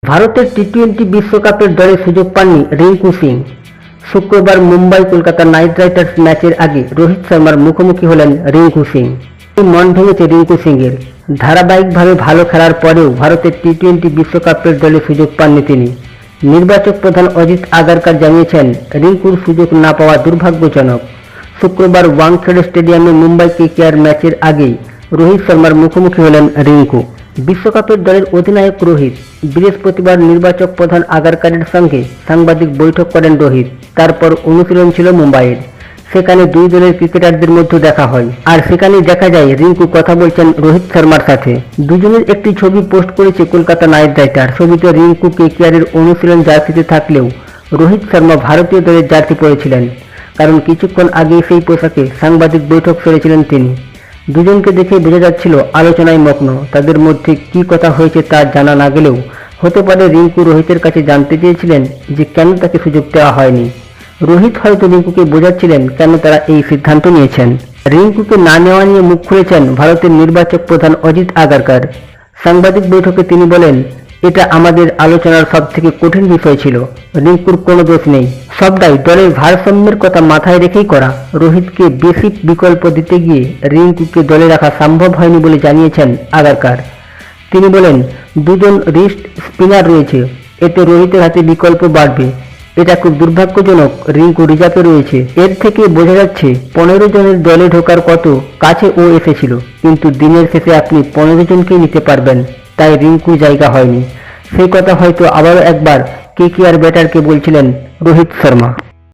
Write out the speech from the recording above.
ভারতের টি-20 বিশ্বকাপের দলে সুযোগ পাননি রিঙ্কু সিং। শুক্রবার মুম্বাই কলকাতা নাইট রাইডার্স ম্যাচের আগে রোহিত শর্মার মুখোমুখি হলেন রিঙ্কু সিং। মন ভেঙেছে রিঙ্কু সিংয়ের। ধারাবাহিকভাবে ভালো খেলার পরেও ভারতের টি-20 বিশ্বকাপের দলে সুযোগ পাননি তিনি। নির্বাচক প্রধান অজিত আগারকার জানিয়েছেন, রিঙ্কুর সুযোগ না পাওয়া দুর্ভাগ্যজনক। শুক্রবার ওয়াংখেড়ে স্টেডিয়ামে মুম্বাই কেকেআর ম্যাচের আগেই রোহিত শর্মার মুখোমুখি হলেন রিঙ্কু। বিশ্বকাপের দলের অধিনায়ক রোহিত। বৃহস্পতিবার নির্বাচক প্রধান আগারকারের সঙ্গে সাংবাদিক বৈঠক করেন রোহিত। তারপর অনুশীলন ছিল মুম্বাইয়ের। সেখানে দুই দলের ক্রিকেটারদের মধ্যে দেখা হয়, আর সেখানে দেখা যায় রিঙ্কু কথা বলছেন রোহিত শর্মার সাথে। দুজনের একটি ছবি পোস্ট করেছে কলকাতা নাইট রাইডার্স। ছবিতে রিঙ্কু কেকেআরের অনুশীলন জার্সিতে থাকলেও রোহিত শর্মা ভারতীয় দলের জার্সি পরেছিলেন, কারণ কিছুক্ষণ আগে সেই পোশাকে সাংবাদিক বৈঠক সেরেছিলেন তিনি। দুজনকে দেখে বোঝা যাচ্ছিল আলোচনায় মগ্ন। তাদের মধ্যে কি কথা হয়েছে তা জানা না গেলেও হতে পারে রিঙ্কু রোহিতের কাছে জানতে চেয়েছিলেন যে কেন তাকে সুযোগ দেওয়া হয়নি। রোহিত হয়তো রিঙ্কুকে বোঝাচ্ছিলেন কেন তারা এই সিদ্ধান্ত নিয়েছেন। রিঙ্কুকে না নেওয়া নিয়ে মুখ খুলেছেন ভারতের নির্বাচক প্রধান অজিত আগারকার। সাংবাদিক বৈঠকে তিনি বলেন, এটা আমাদের আলোচনার সবথেকে কঠিন বিষয় ছিল। রিঙ্কুর কোনো দোষ নেই, সবটাই দলের ভারসাম্যের কথা মাথায় রেখেই করা। রোহিতকে বেসিক বিকল্প দিতে গিয়ে রিঙ্কুকে দলে রাখা সম্ভব হয়নি বলে জানিয়েছেন আগারকার। তিনি বলেন, দুজন রিস্ট স্পিনার রয়েছে, এতে রোহিতের হাতে বিকল্প বাড়বে। এটা খুব দুর্ভাগ্যজনক, রিঙ্কু রিজার্ভে রয়েছে। এর থেকে বোঝা যাচ্ছে 15 জনের দলে ঢোকার কত কাছে ও এসেছিল, কিন্তু দিনের শেষে আপনি 15 জনকেই নিতে পারবেন, তাই রিঙ্কু জায়গা হয়নি। সেই কথা হয়তো আবারও একবার কেকেআর ব্যাটারকে বলছিলেন রোহিত শর্মা।